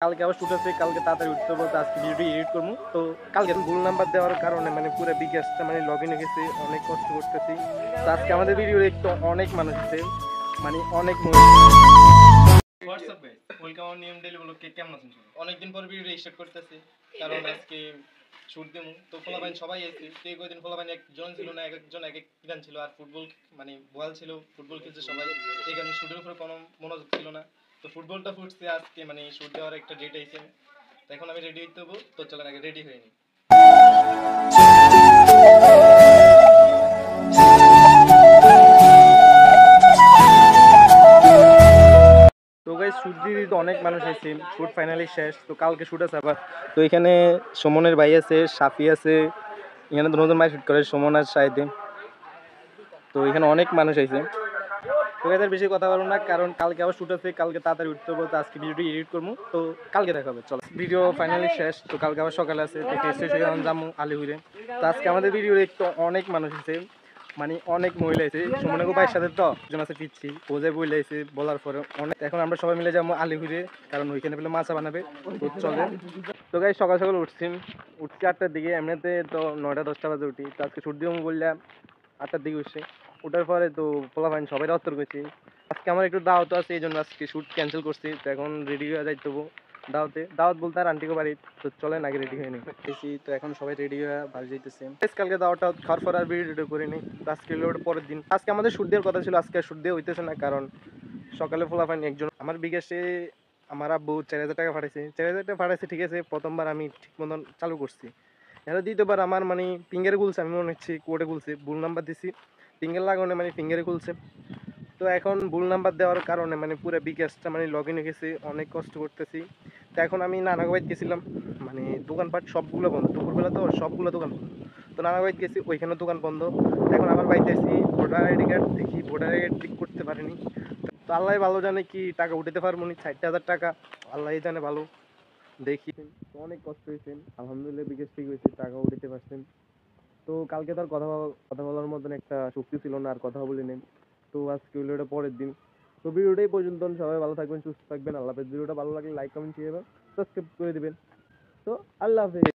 কালকে আবার শুট আছে, কালকে তাড়াতাড়ি উঠতে বলতে আজকে ভিডিওটি এডিট করবো। তো কালকে ভুল নাম্বার দেওয়ার কারণে পুরো বিকাশটা লগ ইন হয়ে গেছে, অনেক কষ্ট করতেছি। তো আজকে আমাদের ভিডিও দেখতে অনেক মানুষ আছে, অনেক WhatsApp guys, welcome on new daily blog. কেমন আছেন সবাই? অনেকদিন পর ভিডিও স্টার্ট করতেছি, কারণ আজকে শুট দেবো। তো ফলাফাইন সবাই আছে, কে কয়দিন ফলাফাইন একজন ছিল না, একজন এক এক প্ল্যান ছিল, আর ফুটবল বল ছিল, ফুটবল খেলছে সবাই, এই কারণে শুটের উপরে কোনো মনোযোগ ছিল না। তো ফুটবলটা ফুটছে আজকে, শুট দেওয়ার একটা ডেট আইছে। তো এখন আমি রেডি হইতে হবো, তো চলেন আগে রেডি হয়ে নিই। তো গাইস, শুট দিয়ে তো অনেক মানুষ আছে, শুট ফাইনালি শেষ। তো কালকে শুট আছে আবার। তো এখানে সুমনের ভাই আছে, সাফি আছে, এখানে নতুন ভাই শুট করে সুমন আর সাইদে। তো এখানে অনেক মানুষ আছে। তো এদের বেশি কথা বলবো না, কারণ কালকে আবার শুট আছে, কালকে তাড়াতাড়ি উঠতে বলতে আজকে ভিডিওটি এডিট করবো। তো কালকে দেখা হবে, চলো। ভিডিও ফাইনালি শেষ, তো কালকে আবার সকালে আছে, যাবো আলিপুরে। তো আজকে আমাদের ভিডিও দেখতে অনেক মানুষ আছে, অনেক মহিলা আছে। সুমনের ভাইয়ের সাথে তো একজন আছে পিচ্ছি, ও যে বইলে আছে বলার পরে অনেক। এখন আমরা সবাই মিলে যাবো আলিপুরে, কারণ ওইখানে পেলে মাছা বানাবে। তো চলে। তো গাই সকাল সকাল উঠছি 8টার দিকে, এমনিতে তো 9টা-10টা বাজে উঠি। তো আজকে শুট দিয়ে বললাম 8টার দিকে উঠছি। ওঠার পরে তো পোলাপাইন সবাই রত্তর করছি। আজকে আমার একটু দাওয়াত আছে, এই জন্য আজকে শ্যুট ক্যান্সেল করছি। তো এখন রেডি হয়ে যাইতে হবো দাওয়াত বলতে আর আন্টিকে বাড়ি। তো চলেন আগে রেডি হয়ে নিই। তো এখন সবাই রেডি হয়ে বাড়ি যাইতেছে। কালকে দাওয়াতটা খাওয়ার পর আর ভিডিও করিনি। আজকে হলো পরের দিন। আজকে আমাদের শ্যুট দেওয়ার কথা ছিল, আজকে শ্যুট দিয়ে হইতেছে না, কারণ সকালে পোলাপাইন একজন আমার বিকাশে আমার আব্বু 4,000 টাকা পাঠাইছে। 4,000 টাকা পাঠাইছে, ঠিক আছে, প্রথমবার আমি ঠিক মতন চালু করছি। এরা দ্বিতীয়বার আমার ফিঙ্গারে খুলছে, আমি মনে হচ্ছে কোডে খুলছে, ভুল নাম্বার দিছি, ফিঙ্গার লাগানো ফিঙ্গারে খুলছে। তো এখন ভুল নাম্বার দেওয়ার কারণে পুরো বিকাশটা লগ ইন হয়ে গেছে, অনেক কষ্ট করতেছি। তো এখন আমি নানাগাঁওয়ে গেছিলাম, দোকানপাট সবগুলো বন্ধ, দুপুরবেলা তো সবগুলো দোকান বন্ধ। তো নানাগাঁওয়ে গেছি, ওইখানে দোকান বন্ধ। এখন আমার বাড়িতে এসেছি, ভোটার আইডি কার্ড দেখি, ভোটার আইডি কার্ড ঠিক করতে পারিনি। তো আল্লাহ ভালো জানে কি টাকা উঠাতে পারবো নি, 60,000 টাকা, আল্লাহ জানে ভালো। দেখি, তো অনেক কষ্ট হয়েছে, আলহামদুলিল্লাহ বিকাশ ঠিক হয়েছে, টাকা উঠাতে পারছেন। তো কালকে তার কথা বলার মতন একটা শক্তি ছিল না, আর কথা বলিনি। তো আজকে হলো এটা পরের দিন। তো ভিডিওটাই পর্যন্ত, সবাই ভালো থাকবেন, সুস্থ থাকবেন, আল্লাহ হাফেজ। ভিডিওটা ভালো লাগলে লাইক কমেন্ট শেয়ার সাবস্ক্রাইব করে দিবেন। তো আল্লাহ হাফেজ।